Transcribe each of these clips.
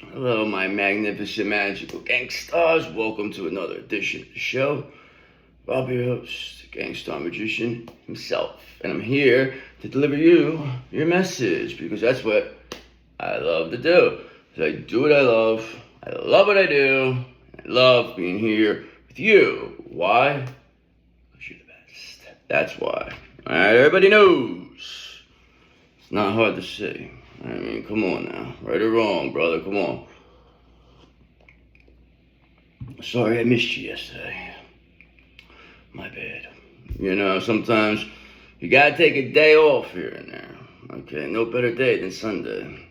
Hello, my magnificent magical gangsters. Welcome to another edition of the show. I'll be your host, the Gangstar Magician himself, and I'm here to deliver you your message because that's what I love to do. So I do what I love what I do, I love being here with you. Why? Because you're the best. That's why. Alright, everybody knows. It's not hard to say. I mean, come on now. Right or wrong, brother, come on. Sorry I missed you yesterday. My bad. You know, sometimes you gotta take a day off here and there. Okay, no better day than Sunday.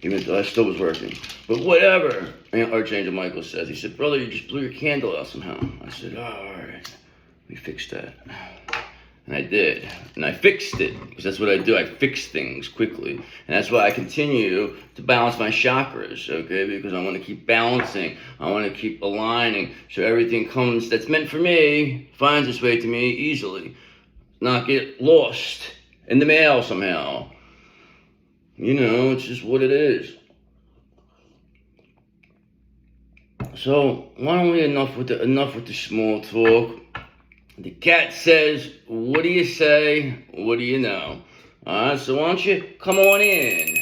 Even though I still was working. But whatever. And Archangel Michael says, he said, brother, you just blew your candle out somehow. I said, oh, alright. We fixed that. And I did. And I fixed it. Because that's what I do. I fix things quickly. And that's why I continue to balance my chakras, okay? Because I want to keep balancing. I want to keep aligning. So everything comes that's meant for me, finds its way to me easily. Not get lost in the mail somehow. You know, it's just what it is. So, why don't we enough with the small talk? The cat says, what do you say? What do you know? Alright, so why don't you come on in?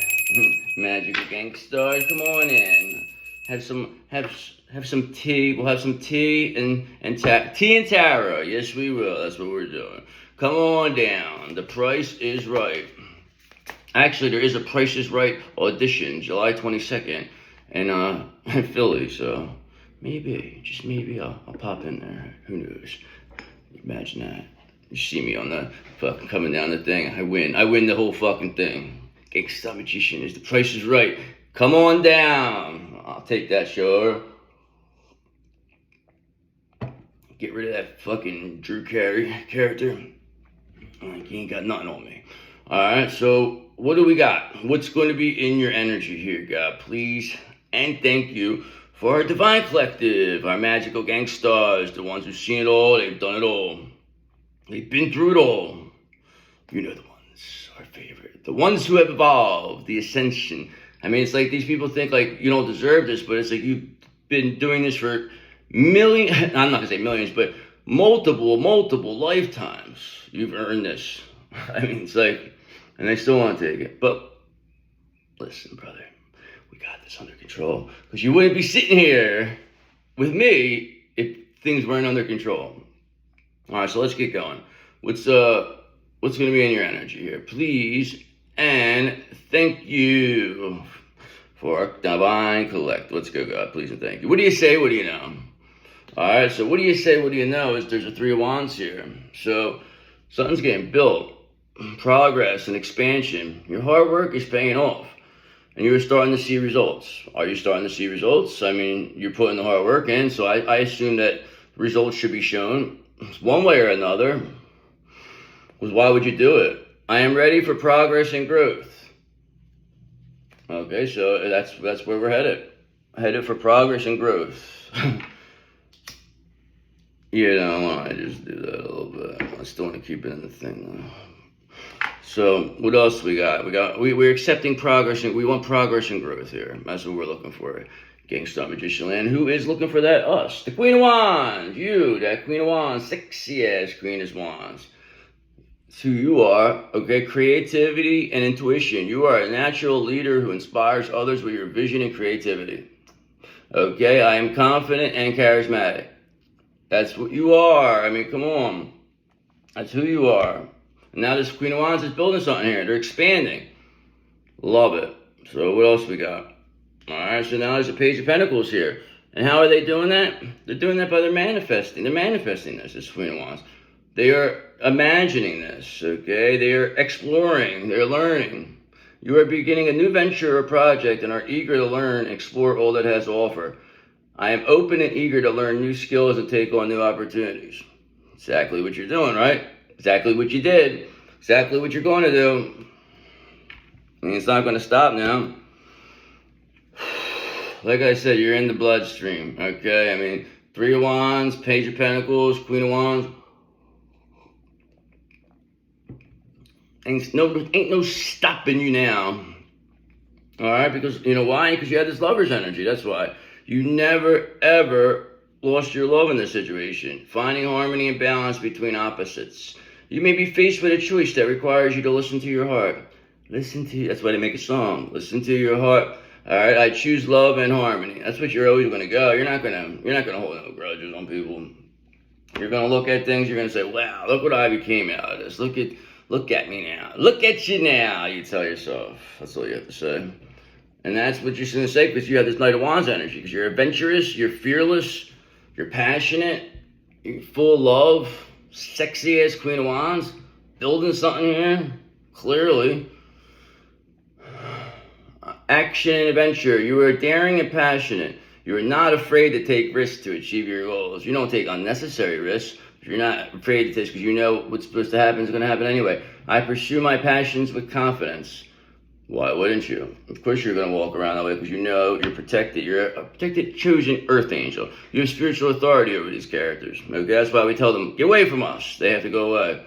Magical gangsters, come on in. Have some tea. We'll have some tea and tea and tarot. Yes, we will. That's what we're doing. Come on down. The price is right. Actually, there is a Price is Right audition, July 22nd, in Philly. So maybe, just maybe, I'll pop in there. Who knows? Imagine that. You see me on the fucking coming down the thing. I win the whole fucking thing. Gangsta Magician is The Price is Right. Come on down. I'll take that, sure. Get rid of that fucking Drew Carey character. Like, he ain't got nothing on me. Alright, so what do we got? What's going to be in your energy here, God? Please and thank you for our Divine Collective, our magical gangsters, the ones who've seen it all, they've done it all. They've been through it all. You know the ones, our favorite. The ones who have evolved, the ascension. I mean, it's like these people think like you don't deserve this, but it's like you've been doing this for millions, I'm not going to say millions, but multiple lifetimes. You've earned this. I mean, it's like, and they still want to take it. But listen, brother. We got this under control. Because you wouldn't be sitting here with me if things weren't under control. Alright, so let's get going. What's gonna be in your energy here? Please and thank you for our Divine Collect. Let's go, God. Please and thank you. What do you say? What do you know? Alright, so what do you say? What do you know? Is there's a 3 of Wands here. So something's getting built. Progress and expansion. Your hard work is paying off. And you're starting to see results. Are you starting to see results? I mean, you're putting the hard work in, so I assume that results should be shown one way or another. Because why would you do it? I am ready for progress and growth. Okay, so that's where we're headed. Headed for progress and growth. You know, I just do that a little bit. I still want to keep it in the thing though. So what else we got? We're accepting progress and we want progress and growth here. That's what we're looking for. Gangstar Magician Land. Who is looking for that? Us. The Queen of Wands. You, that Queen of Wands. Sexy ass Queen of Wands. It's who you are. Okay, creativity and intuition. You are a natural leader who inspires others with your vision and creativity. Okay, I am confident and charismatic. That's what you are. I mean, come on. That's who you are. And now this Queen of Wands is building something here. They're expanding. Love it. So what else we got? Alright, so now there's a Page of Pentacles here. And how are they doing that? They're doing that by their manifesting. They're manifesting this Queen of Wands. They are imagining this, okay? They are exploring. They're learning. You are beginning a new venture or project and are eager to learn and explore all that it has to offer. I am open and eager to learn new skills and take on new opportunities. Exactly what you're doing, right? Exactly what you did. Exactly what you're going to do. I mean, it's not going to stop now. Like I said, you're in the bloodstream, okay? I mean, 3 of Wands, Page of Pentacles, Queen of Wands. Ain't no stopping you now. All right, because you know why? Because you had this lover's energy. That's why. You never, ever lost your love in this situation. Finding harmony and balance between opposites. You may be faced with a choice that requires you to listen to your heart. That's why they make a song. Listen to your heart. All right, I choose love and harmony. That's what you're always going to go. You're not going to hold no grudges on people. You're going to look at things. You're going to say, wow, look what I became out of this. Look at me now. Look at you now. You tell yourself. That's all you have to say. And that's what you're going to say because you have this Knight of Wands energy. Because you're adventurous, you're fearless, you're passionate, you're full of love, sexy as Queen of Wands, building something here, clearly. Action and adventure. You are daring and passionate. You are not afraid to take risks to achieve your goals. You don't take unnecessary risks. You're not afraid to take because you know what's supposed to happen is going to happen anyway. I pursue my passions with confidence. Why wouldn't you? Of course you're going to walk around that way because you know you're protected. You're a protected, chosen earth angel. You have spiritual authority over these characters. Okay, that's why we tell them, get away from us. They have to go away.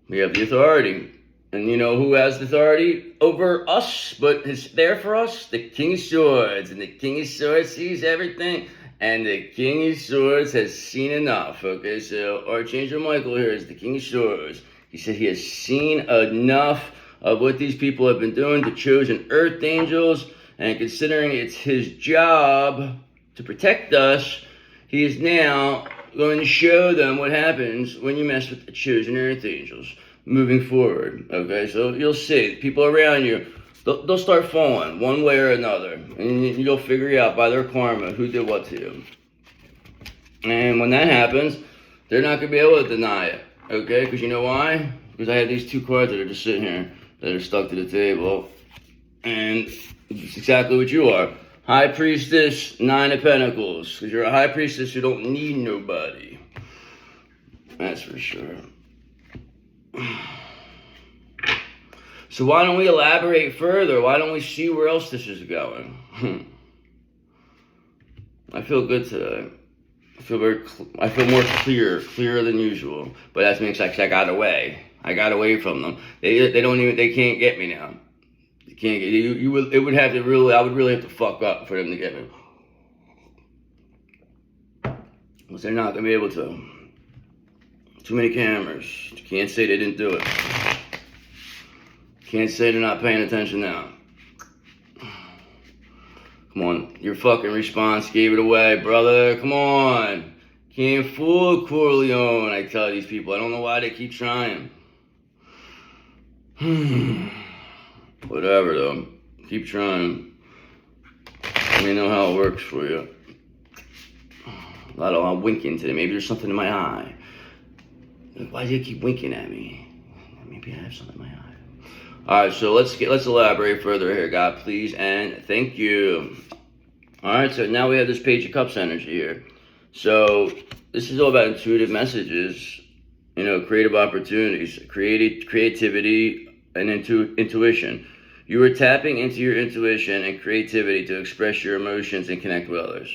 We have the authority. And you know who has the authority over us, but is there for us? The King of Swords. And the King of Swords sees everything. And the King of Swords has seen enough. Okay, so Archangel Michael here is the King of Swords. He said he has seen enough of what these people have been doing to chosen earth angels. And considering it's his job to protect us, he is now going to show them what happens when you mess with the chosen earth angels. Moving forward, okay, so you'll see people around you, they'll start falling one way or another, and you'll figure out by their karma who did what to you. And when that happens, they're not going to be able to deny it, okay, because you know why? Because I have these two cards that are just sitting here that are stuck to the table, and it's exactly what you are. High Priestess, Nine of Pentacles, because you're a High Priestess who don't need nobody. That's for sure. So why don't we elaborate further? Why don't we see where else this is going? I feel good today. I feel more clearer than usual. But that means I got away. I got away from them. They can't get me now. They can't get you. It would have to really. I would really have to fuck up for them to get me. Because they're not gonna be able to. Too many cameras. You can't say they didn't do it. Can't say they're not paying attention now. Come on, your fucking response gave it away, brother. Come on. Can't fool Corleone, I tell these people. I don't know why they keep trying. Whatever, though. Keep trying. Let me know how it works for you. A lot of winking today. Maybe there's something in my eye. Why do you keep winking at me? Maybe I have something in my eye. Alright, so let's elaborate further here, God, please, and thank you. Alright, so now we have this Page of Cups energy here. So this is all about intuitive messages, you know, creative opportunities, creativity, and intuition. You are tapping into your intuition and creativity to express your emotions and connect with others.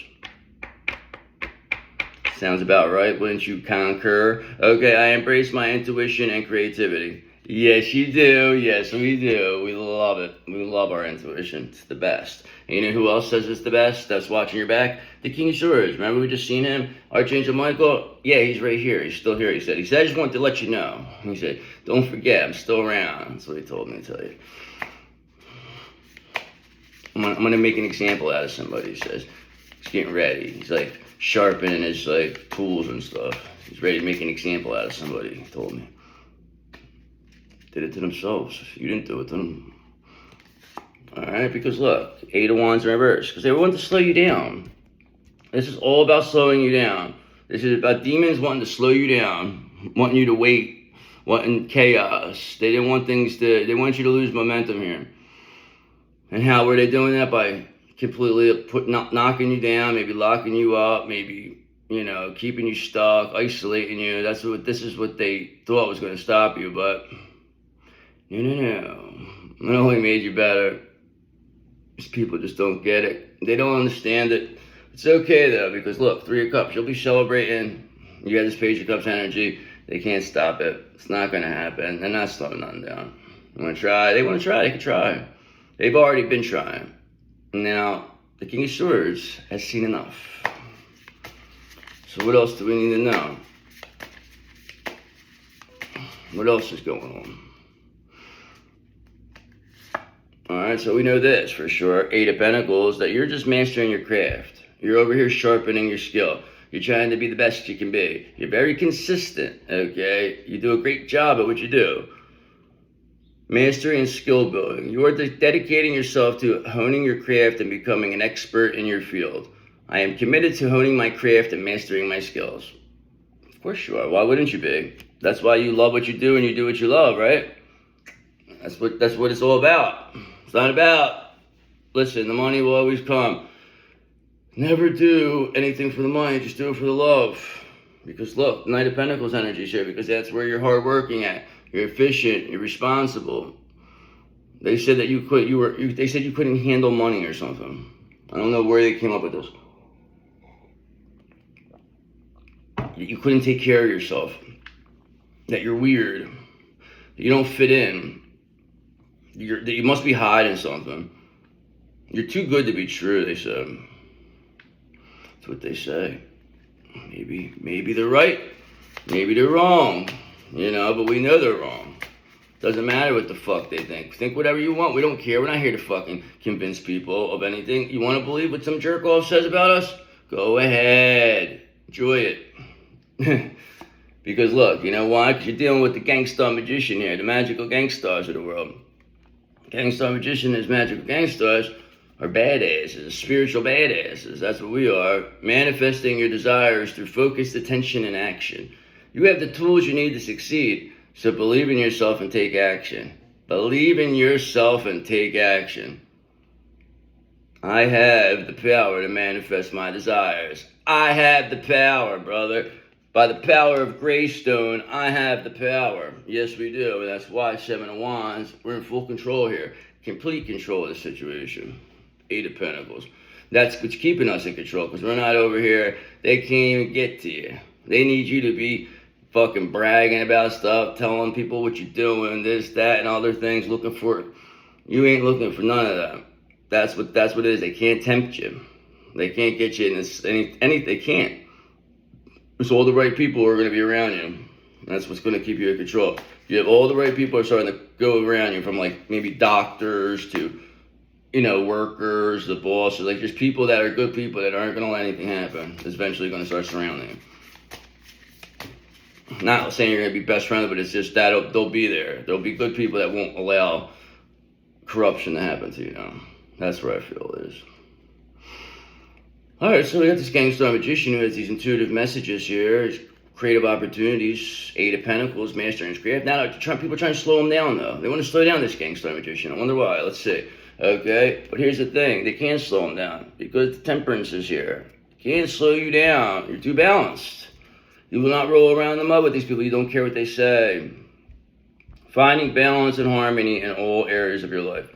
Sounds about right, wouldn't you concur? Okay, I embrace my intuition and creativity. Yes, you do. Yes, we do. We love it. We love our intuition. It's the best. And you know who else says it's the best? That's watching your back. The King of Swords. Remember we just seen him? Archangel Michael? Yeah, he's right here. He's still here, he said. He said, I just wanted to let you know. He said, don't forget, I'm still around. That's what he told me to tell you. I'm going to make an example out of somebody, he says. He's getting ready. He's like sharpening his like tools and stuff. He's ready to make an example out of somebody, he told me. Did it to themselves. You didn't do it to them. Alright, because look, Eight of Wands in reverse. Because they want to slow you down. This is all about slowing you down. This is about demons wanting to slow you down. Wanting you to wait. Wanting chaos. They didn't want they want you to lose momentum here. And how were they doing that? By completely knocking you down, maybe locking you up, maybe, you know, keeping you stuck, isolating you. This is what they thought was going to stop you, but no. It only made you better. These people just don't get it. They don't understand it. It's okay though, because look, Three of Cups, you'll be celebrating. You got this Page of Cups energy. They can't stop it. It's not going to happen. They're not slowing nothing down. You want to try? They want to try. They can try. They've already been trying. Now, the King of Swords has seen enough. So what else do we need to know? What else is going on? Alright, so we know this for sure. 8 of Pentacles, that you're just mastering your craft. You're over here sharpening your skill. You're trying to be the best you can be. You're very consistent, okay? You do a great job at what you do. Mastery and skill building. You are dedicating yourself to honing your craft and becoming an expert in your field. I am committed to honing my craft and mastering my skills. Of course you are. Why wouldn't you be? That's why you love what you do and you do what you love, right? That's what it's all about. It's not about, listen, the money will always come. Never do anything for the money, just do it for the love. Because look, Knight of Pentacles energy is here, because that's where you're hardworking at. You're efficient, you're responsible. They said that they said you couldn't handle money or something. I don't know where they came up with this. You couldn't take care of yourself. That you're weird. That you don't fit in. That you must be hiding something. You're too good to be true, they said. That's what they say. Maybe they're right. Maybe they're wrong. You know, but we know they're wrong. Doesn't matter what the fuck they think. Think whatever you want. We don't care. We're not here to fucking convince people of anything. You want to believe what some jerk off says about us? Go ahead. Enjoy it. Because look, you know why? Because you're dealing with the gangster magician here. The magical gangsters of the world. Gangster magician and his magical gangsters are badasses, spiritual badasses. That's what we are. Manifesting your desires through focused attention and action. You have the tools you need to succeed, so believe in yourself and take action. Believe in yourself and take action. I have the power to manifest my desires. I have the power, brother. By the power of Greystone, I have the power. Yes, we do. And that's why 7 of Wands, we're in full control here. Complete control of the situation. 8 of Pentacles. That's what's keeping us in control, because we're not over here. They can't even get to you. They need you to be fucking bragging about stuff, telling people what you're doing, this, that, and other things, looking for it. You ain't looking for none of that. That's what it is. They can't tempt you. They can't get you in this, they can't. It's all the right people who are going to be around you. That's what's going to keep you in control. You have all the right people are starting to go around you, from like maybe doctors to, you know, workers, the bosses. Like there's people that are good people that aren't going to let anything happen. It's eventually going to start surrounding you. Not saying you're going to be best friends, but it's just that they'll be there. There'll be good people that won't allow corruption to happen to you now. That's where I feel it is. Alright, so we got this gangster magician who has these intuitive messages here. Creative opportunities, 8 of Pentacles, mastering his craft. Now people are trying to slow him down though. They want to slow down this gangster magician. I wonder why. Let's see. Okay, but here's the thing. They can't slow him down because the temperance is here. Can't slow you down. You're too balanced. You will not roll around in the mud with these people. You don't care what they say. Finding balance and harmony in all areas of your life.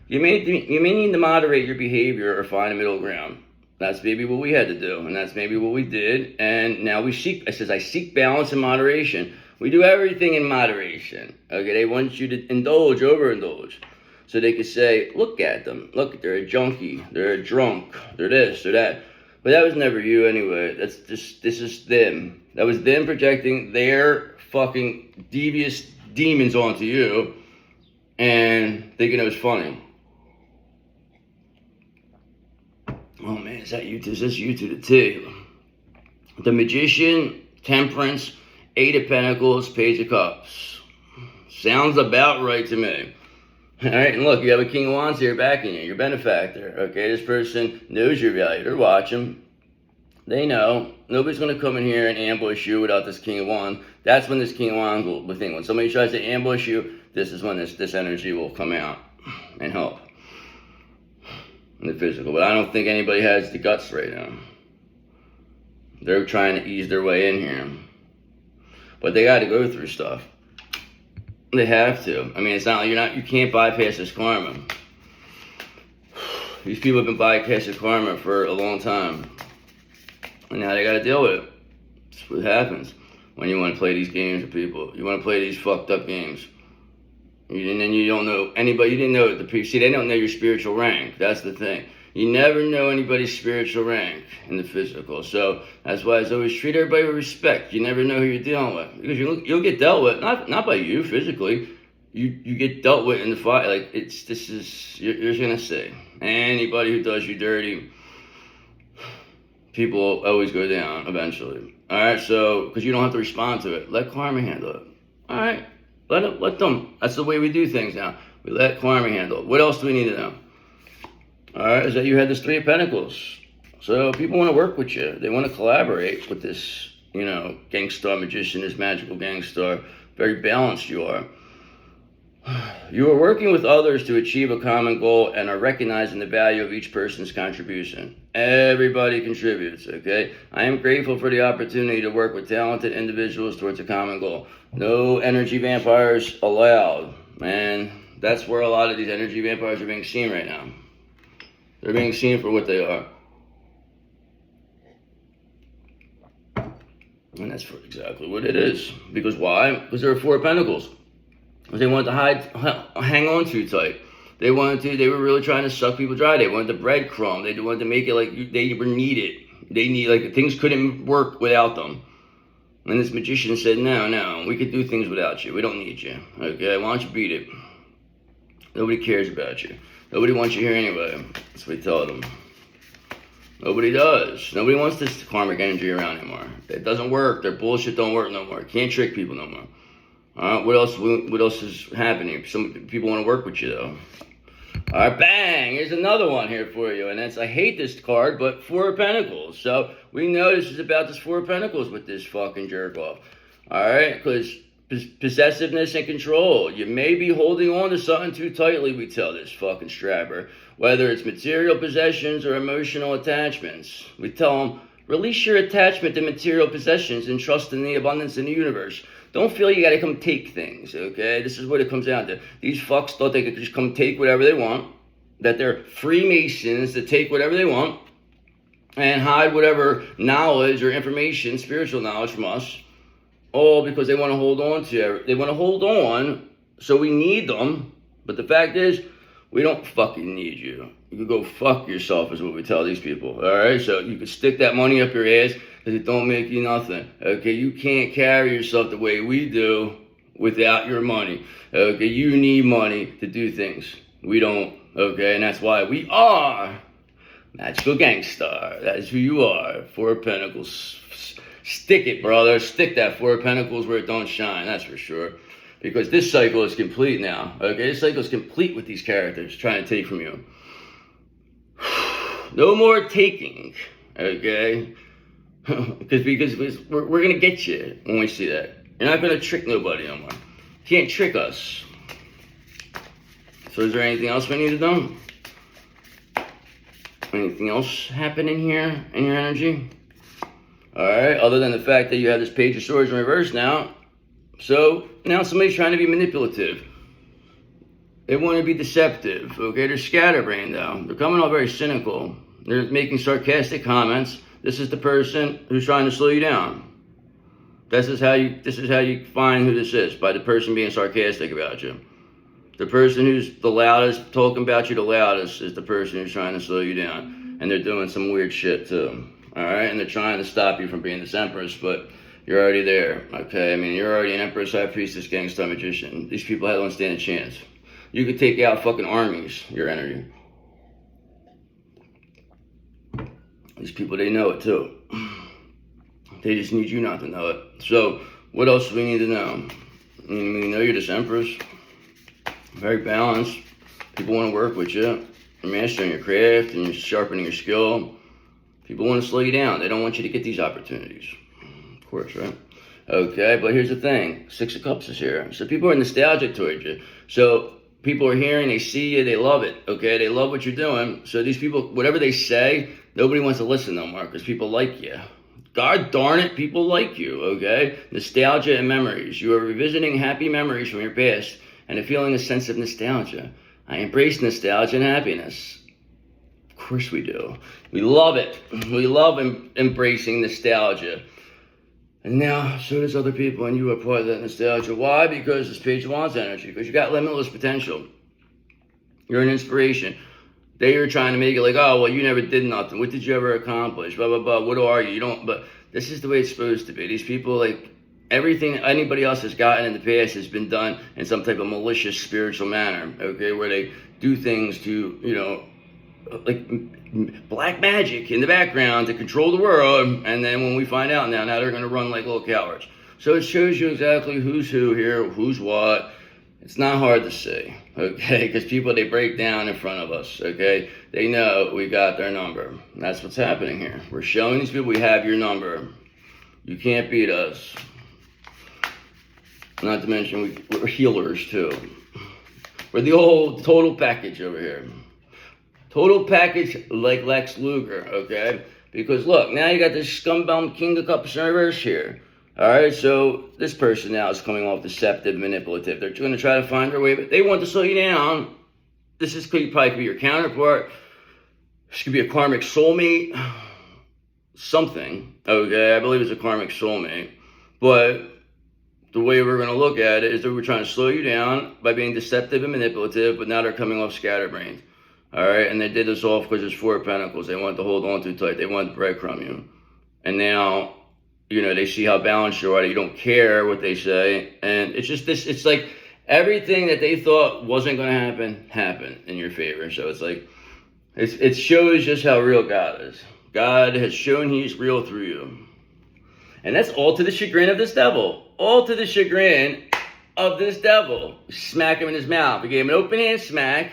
You may need to moderate your behavior or find a middle ground. That's maybe what we had to do, and that's maybe what we did. And now I seek balance and moderation. We do everything in moderation. Okay, they want you to overindulge. So they could say, look at them. Look, they're a junkie. They're a drunk. They're this, they're that. But that was never you anyway. This is them. That was them projecting their fucking devious demons onto you and thinking it was funny. Oh man, is this you to the T? The Magician, Temperance, 8 of Pentacles, Page of Cups. Sounds about right to me. Alright, and look, you have a King of Wands here backing you, your benefactor. Okay, this person knows your value. They're watching. They know. Nobody's going to come in here and ambush you without this King of Wands. That's when this King of Wands will think. When somebody tries to ambush you, this is when this energy will come out and help in the physical. But I don't think anybody has the guts right now. They're trying to ease their way in here. But they got to go through stuff. They have to. I mean, it's not like you can't bypass this karma. These people have been bypassing karma for a long time. And now they gotta deal with it. That's what happens when you want to play these games with people. You want to play these fucked up games. And then you don't know anybody. You didn't know the see. They don't know your spiritual rank. That's the thing. You never know anybody's spiritual rank in the physical. So that's why I always treat everybody with respect. You never know who you're dealing with, because you'll get dealt with, not by you physically. You get dealt with in the fight. Like you're gonna see anybody who does you dirty. People always go down eventually. All right, so because you don't have to respond to it, let karma handle it. All right, let them. That's the way we do things now. We let karma handle it. What else do we need to know? All right, is that you had this Three of Pentacles. So people want to work with you. They want to collaborate with this, gangster magician, this magical gangster. Very balanced you are. You are working with others to achieve a common goal and are recognizing the value of each person's contribution. Everybody contributes, okay? I am grateful for the opportunity to work with talented individuals towards a common goal. No energy vampires allowed. Man, that's where a lot of these energy vampires are being seen right now. They're being seen for what they are. And that's for exactly what it is. Because why? Because there are Four of Pentacles. Because they wanted to hang on too tight. They were really trying to suck people dry. They wanted the breadcrumb. They wanted to make it like they were needed. Things couldn't work without them. And this magician said, no, we could do things without you. We don't need you. Okay, why don't you beat it? Nobody cares about you. Nobody wants you here anyway. That's what we tell them. Nobody does. Nobody wants this karmic energy around anymore. It doesn't work. Their bullshit don't work no more. Can't trick people no more. All right, what else is happening? Some people want to work with you though. All right, bang! Here's another one here for you, and I hate this card, but Four of Pentacles. So we know this is about this Four of Pentacles with this fucking jerk off. All right, because possessiveness and control. You may be holding on to something too tightly, we tell this fucking strapper. Whether it's material possessions or emotional attachments. We tell them, release your attachment to material possessions and trust in the abundance in the universe. Don't feel you gotta come take things, okay? This is what it comes down to. These fucks thought they could just come take whatever they want. That they're Freemasons that take whatever they want. And hide whatever knowledge or information, spiritual knowledge from us. All because they want to hold on to. They want to hold on, so we need them. But the fact is, we don't fucking need you. You can go fuck yourself is what we tell these people. All right, so you can stick that money up your ass because it don't make you nothing. Okay, you can't carry yourself the way we do without your money. Okay, you need money to do things. We don't. Okay, and that's why we are magical gangster. That is who you are. Four of Pentacles. Stick it, brother. Stick that Four of Pentacles where it don't shine. That's for sure. Because this cycle is complete now. Okay, this cycle is complete with these characters trying to take from you. No more taking. Okay, because we're gonna get you when we see that. You're not gonna trick nobody no more. You can't trick us. So is there anything else we need to know? Anything else happening here in your energy? Alright, other than the fact that you have this Page of Swords in reverse now. So, now somebody's trying to be manipulative. They want to be deceptive, okay? They're scatterbrained though. They're coming off very cynical. They're making sarcastic comments. This is the person who's trying to slow you down. This is how you find who this is, by the person being sarcastic about you. The person who's the loudest, talking about you the loudest, is the person who's trying to slow you down. And they're doing some weird shit too. Alright, and they're trying to stop you from being this Empress, but you're already there, okay? I mean, you're already an Empress, High Priestess, Gangster, Magician. These people don't stand a chance. You could take out fucking armies, your energy. These people, they know it too. They just need you not to know it. So, what else do we need to know? I mean, we know you're this Empress. Very balanced. People want to work with you. You're mastering your craft and you're sharpening your skill. People want to slow you down. They don't want you to get these opportunities. Of course, right? Okay, but here's the thing. Six of Cups is here. So people are nostalgic towards you. So people are hearing, they see you, they love it. Okay, they love what you're doing. So these people, whatever they say, nobody wants to listen no more because people like you. God darn it, people like you, okay? Nostalgia and memories. You are revisiting happy memories from your past and feeling a sense of nostalgia. I embrace nostalgia and happiness. Of course we do. We love it. We love embracing nostalgia. And now, so does other people, and you are part of that nostalgia. Why? Because this page of wands energy. Because you got limitless potential. You're an inspiration. They are trying to make it like, oh, well, you never did nothing. What did you ever accomplish? Blah, blah, blah. What are you? You don't, but this is the way it's supposed to be. These people, like, everything anybody else has gotten in the past has been done in some type of malicious spiritual manner, okay, where they do things to, you know, like black magic in the background to control the world, and then when we find out now they're going to run like little cowards. So it shows you exactly who's who here, who's what. It's not hard to see, okay, because people, they break down in front of us, okay. They know we got their number. And that's what's happening here. We're showing these people we have your number. You can't beat us. Not to mention we're healers too. We're the whole total package over here. Total package like Lex Luger, okay? Because look, now you got this scumbum King of Cups in reverse here. Alright, so this person now is coming off deceptive, manipulative. They're going to try to find their way, but they want to slow you down. This is probably could be your counterpart. This could be a karmic soulmate. Something, okay? I believe it's a karmic soulmate. But the way we're going to look at it is that we're trying to slow you down by being deceptive and manipulative, but now they're coming off scatterbrained. All right, and they did this all because there's 4 of Pentacles. They wanted to hold on too tight. They wanted to breadcrumb you. And now, you know, they see how balanced you are. You don't care what they say. And it's just this, it's like everything that they thought wasn't going to happened in your favor. So it's like, it shows just how real God is. God has shown he's real through you. And that's all to the chagrin of this devil. All to the chagrin of this devil. Smack him in his mouth. We gave him an open hand smack.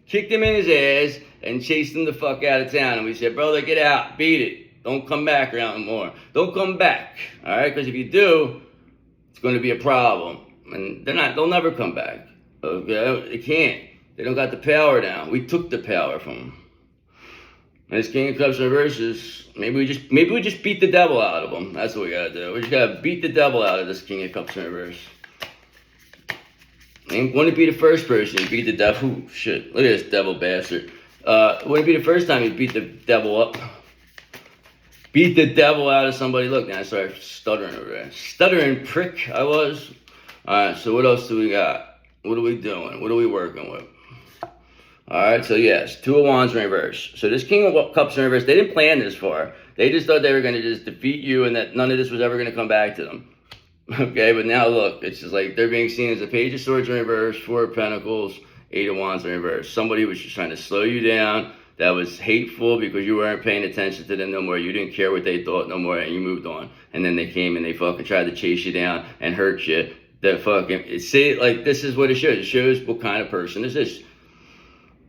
Kicked him in his ass and chased him the fuck out of town. And we said, brother, get out, beat it. Don't come back around more. Don't come back, all right? Because if you do, it's going to be a problem. And they'll never come back, okay? They can't. They don't got the power now. We took the power from them. And this King of Cups reverses, maybe we just beat the devil out of them. That's what we got to do. We just got to beat the devil out of this King of Cups in reverse. And wouldn't it be the first person you beat the devil? Ooh, shit, look at this devil bastard. Wouldn't it be the first time you beat the devil up? Beat the devil out of somebody. Look, now I started stuttering over there. Stuttering prick I was. Alright, so what else do we got? What are we doing? What are we working with? Alright, so yes, 2 of Wands in reverse. So this King of Cups in reverse, they didn't plan this far. They just thought they were going to just defeat you and that none of this was ever going to come back to them. Okay, but now look, it's just like they're being seen as a Page of Swords in reverse, 4 of Pentacles, 8 of Wands in reverse. Somebody was just trying to slow you down. That was hateful because you weren't paying attention to them no more. You didn't care what they thought no more, and you moved on. And then they came and they fucking tried to chase you down and hurt you. That fucking, see, like, this is what it shows. It shows what kind of person is this.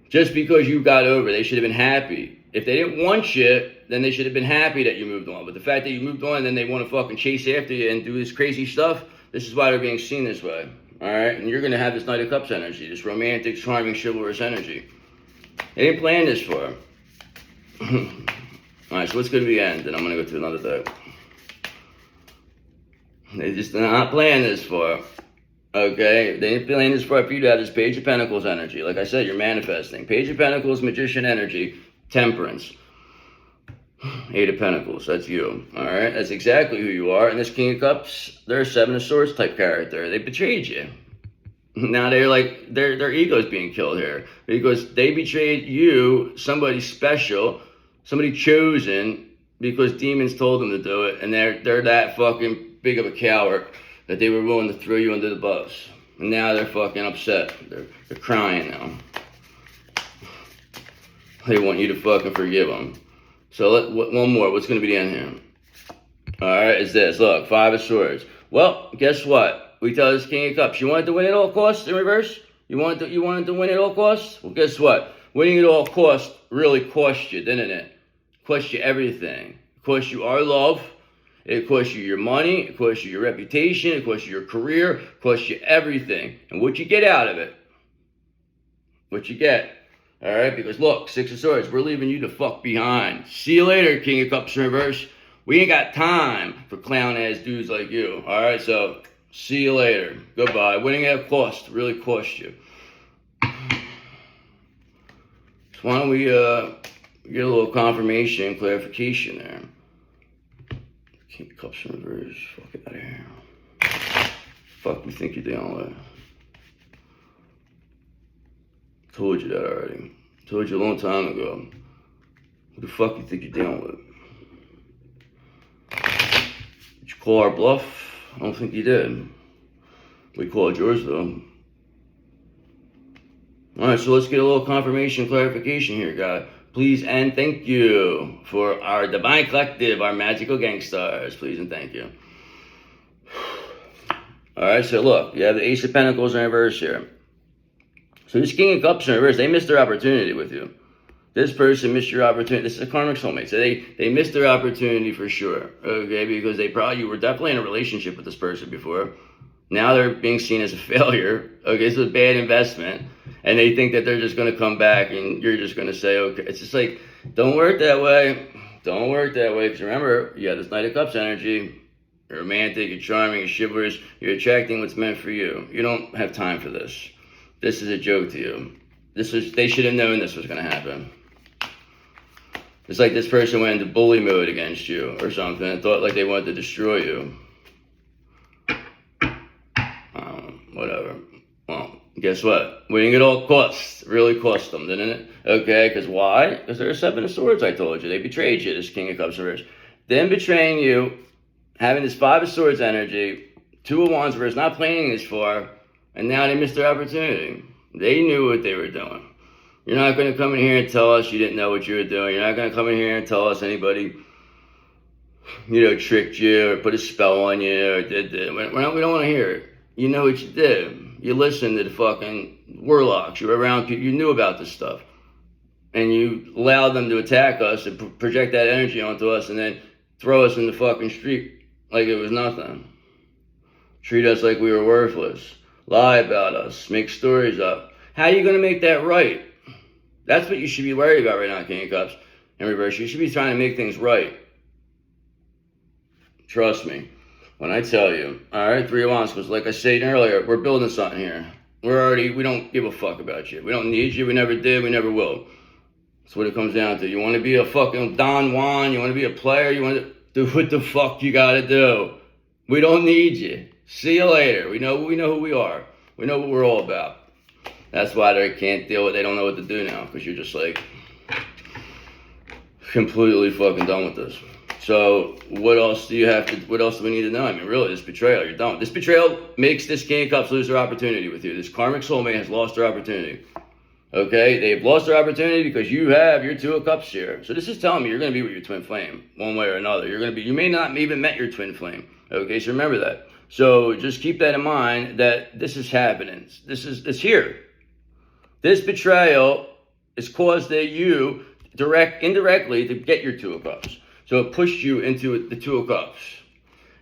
Just because you got over, they should have been happy. If they didn't want you, then they should have been happy that you moved on. But the fact that you moved on and then they want to fucking chase after you and do this crazy stuff, this is why they're being seen this way. All right? And you're going to have this Knight of Cups energy, this romantic, charming, chivalrous energy. They didn't plan this for. All right, so what's going to be the end? And I'm going to go to another deck. They just did not plan this for. Okay? They didn't plan this for you to have this Page of Pentacles energy. Like I said, you're manifesting. Page of Pentacles, Magician energy, Temperance. 8 of Pentacles, that's you. Alright, that's exactly who you are. And this King of Cups, they're a 7 of Swords type character. They betrayed you. Now they're like, their ego's being killed here. Because they betrayed you, somebody special, somebody chosen, because demons told them to do it. And they're that fucking big of a coward that they were willing to throw you under the bus. And now they're fucking upset. They're crying now. They want you to fucking forgive them. So one more. What's going to be the end here? All right, is this. Look, 5 of Swords. Well, guess what? We tell this King of Cups. You wanted to win at all costs in reverse? You wanted to win at all costs? Well, guess what? Winning at all costs really cost you, didn't it? Cost you everything. It cost you our love. It cost you your money. It cost you your reputation. It cost you your career. It cost you everything. And what you get out of it? What you get? All right, because look, 6 of Swords, we're leaving you the fuck behind. See you later, King of Cups in reverse. We ain't got time for clown-ass dudes like you. All right, so see you later. Goodbye. Winning at cost, really cost you. So why don't we get a little confirmation, clarification there. King of Cups in reverse. Fuck it out of here. Fuck you think you're dealing with? Told you that already. Told you a long time ago. Who the fuck you think you're dealing with? Did you call our bluff? I don't think you did. We called yours though. Alright, so let's get a little confirmation, clarification here, guy. Please and thank you for our Divine Collective, our magical gangsters. Please and thank you. Alright, so look, you have the Ace of Pentacles in reverse here. So this King of Cups in reverse, they missed their opportunity with you. This person missed your opportunity. This is a karmic soulmate. So they missed their opportunity for sure. Okay, because you were definitely in a relationship with this person before. Now they're being seen as a failure. Okay, it's a bad investment. And they think that they're just going to come back and you're just going to say, okay. It's just like, don't work that way. Don't work that way. Because remember, you have this Knight of Cups energy. You're romantic, you're charming, you're chivalrous. You're attracting what's meant for you. You don't have time for this. This is a joke to you. They should have known this was going to happen. It's like this person went into bully mode against you or something and thought like they wanted to destroy you. Whatever. Well, guess what? Winning at all costs. It really cost them, didn't it? Okay, because why? Because they're a Seven of Swords, I told you. They betrayed you, this King of Cups reverse. Them betraying you, having this Five of Swords energy, Two of Wands reverse, not planning this far, and now they missed their opportunity. They knew what they were doing. You're not going to come in here and tell us you didn't know what you were doing. You're not going to come in here and tell us anybody, tricked you or put a spell on you or did this. We don't want to hear it. You know what you did. You listened to the fucking Warlocks. You were around people. You knew about this stuff. And you allowed them to attack us and project that energy onto us and then throw us in the fucking street like it was nothing. Treat us like we were worthless. Lie about us. Make stories up. How are you going to make that right? That's what you should be worried about right now, King of Cups in reverse. You should be trying to make things right. Trust me when I tell you. All right, Three of Wands, because like I said earlier, we're building something here. We don't give a fuck about you. We don't need you. We never did. We never will. That's what it comes down to. You want to be a fucking Don Juan. You want to be a player. You want to do what the fuck you got to do. We don't need you. See you later. We know who we are. We know what we're all about. That's why they can't deal with it. They don't know what to do now because you're just like completely fucking done with this. So what else do we need to know? I mean, really, this betrayal, you're done. This betrayal makes this King of Cups lose their opportunity with you. This karmic soulmate has lost their opportunity. Okay? They've lost their opportunity because you have your Two of Cups here. So this is telling me you're going to be with your twin flame one way or another. You may not even met your twin flame. Okay? So remember that. So just keep that in mind that this is happening. It's here. This betrayal is caused that you indirectly to get your Two of Cups. So it pushed you into the Two of Cups.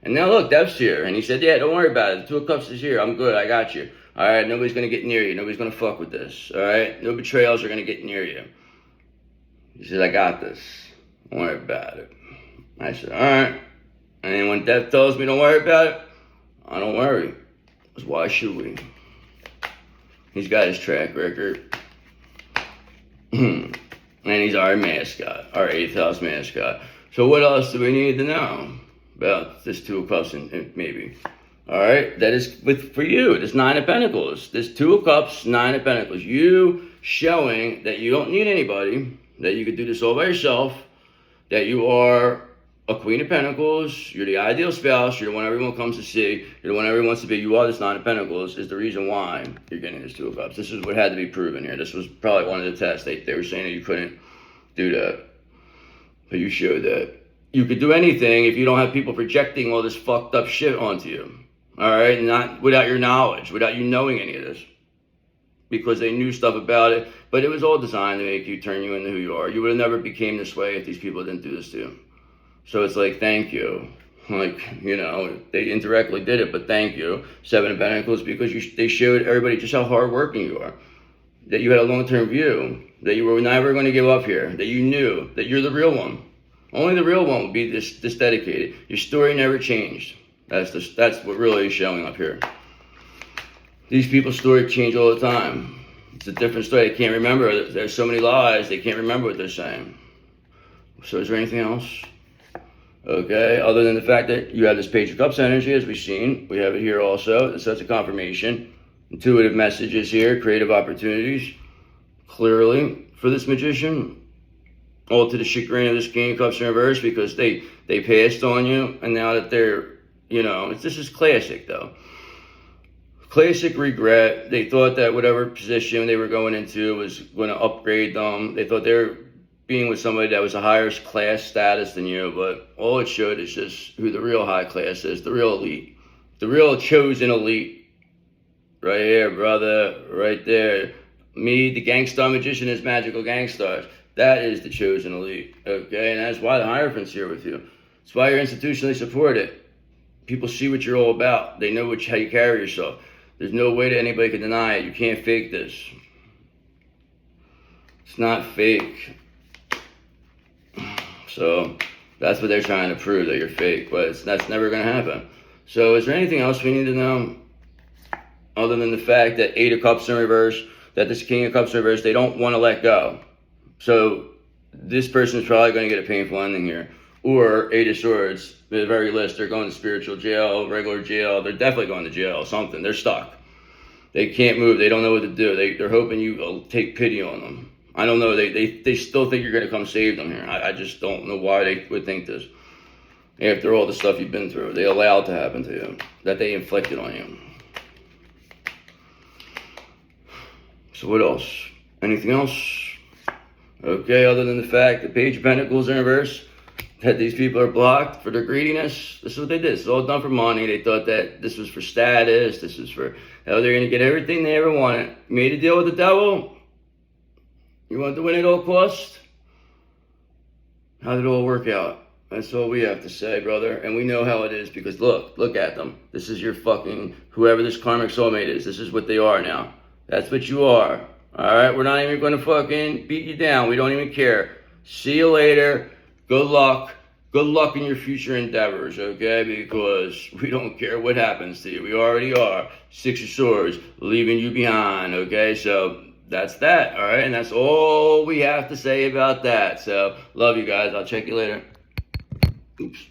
And now look, Dev's here. And he said, yeah, don't worry about it. The Two of Cups is here. I'm good. I got you. All right, nobody's going to get near you. Nobody's going to fuck with this. All right? No betrayals are going to get near you. He said, I got this. Don't worry about it. I said, all right. And then when Dev tells me don't worry about it, I don't worry. Because why should we? He's got his track record. And he's our mascot, our 8th house mascot. So what else do we need to know about this Two of Cups and maybe? All right, that is for you, this Nine of Pentacles. This Two of Cups, Nine of Pentacles. You showing that you don't need anybody, that you could do this all by yourself, that you are a Queen of Pentacles, you're the ideal spouse, you're the one everyone comes to see, you're the one everyone wants to be, you are this Nine of Pentacles, is the reason why you're getting this Two of Cups. This is what had to be proven here. This was probably one of the tests. They were saying that you couldn't do that. But you showed that. You could do anything if you don't have people projecting all this fucked up shit onto you. Alright? Not without your knowledge, without you knowing any of this. Because they knew stuff about it, but it was all designed to make you turn you into who you are. You would have never became this way if these people didn't do this to you. So it's like, thank you. Like, they indirectly did it, but thank you. Seven of Pentacles, because they showed everybody just how hardworking you are. That you had a long-term view. That you were never going to give up here. That you knew that you're the real one. Only the real one would be this dedicated. Your story never changed. That's what really is showing up here. These people's story change all the time. It's a different story. They can't remember. There's so many lies. They can't remember what they're saying. So is there anything else? Okay, other than the fact that you have this Page of Cups energy, as we've seen, we have it here also. So that's a confirmation. Intuitive messages here, creative opportunities, clearly for this magician. All to the chagrin of this King of Cups in reverse, because they passed on you, and now that they're, you know, this is classic though. Classic regret. They thought that whatever position they were going into was going to upgrade them. They thought they were being with somebody that was a higher class status than you, but all it showed is just who the real high class is, the real elite, the real chosen elite. Right here, brother, right there. Me, the gangster magician, is magical gangsters. That is the chosen elite, okay? And that's why the Hierophant's here with you. That's why you're institutionally supported. People see what you're all about. They know how you carry yourself. There's no way that anybody can deny it. You can't fake this. It's not fake. So that's what they're trying to prove, that you're fake, but that's never going to happen. So is there anything else we need to know? Other than the fact that 8 of Cups in reverse, that this King of Cups in reverse, they don't want to let go. So this person is probably going to get a painful ending here. Or 8 of Swords, at the very least, they're going to spiritual jail, regular jail. They're definitely going to jail, something. They're stuck. They can't move. They don't know what to do. They're hoping you will take pity on them. I don't know. They still think you're going to come save them here. I just don't know why they would think this. After all the stuff you've been through, they allowed to happen to you, that they inflicted on you. So what else? Anything else? Okay, other than the fact that Page of Pentacles in reverse, that these people are blocked for their greediness. This is what they did. It's all done for money. They thought that this was for status. This is for how they're going to get everything they ever wanted. You made a deal with the devil. You wanted to win at all costs. How did it all work out? That's all we have to say, brother. And we know how it is, because look at them. This is your fucking, whoever this karmic soulmate is, this is what they are now. That's what you are. Alright, we're not even going to fucking beat you down. We don't even care. See you later. Good luck. Good luck in your future endeavors, okay? Because we don't care what happens to you. We already are. 6 of Swords, leaving you behind, okay? So that's that, alright? And that's all we have to say about that. So, love you guys. I'll check you later. Oops.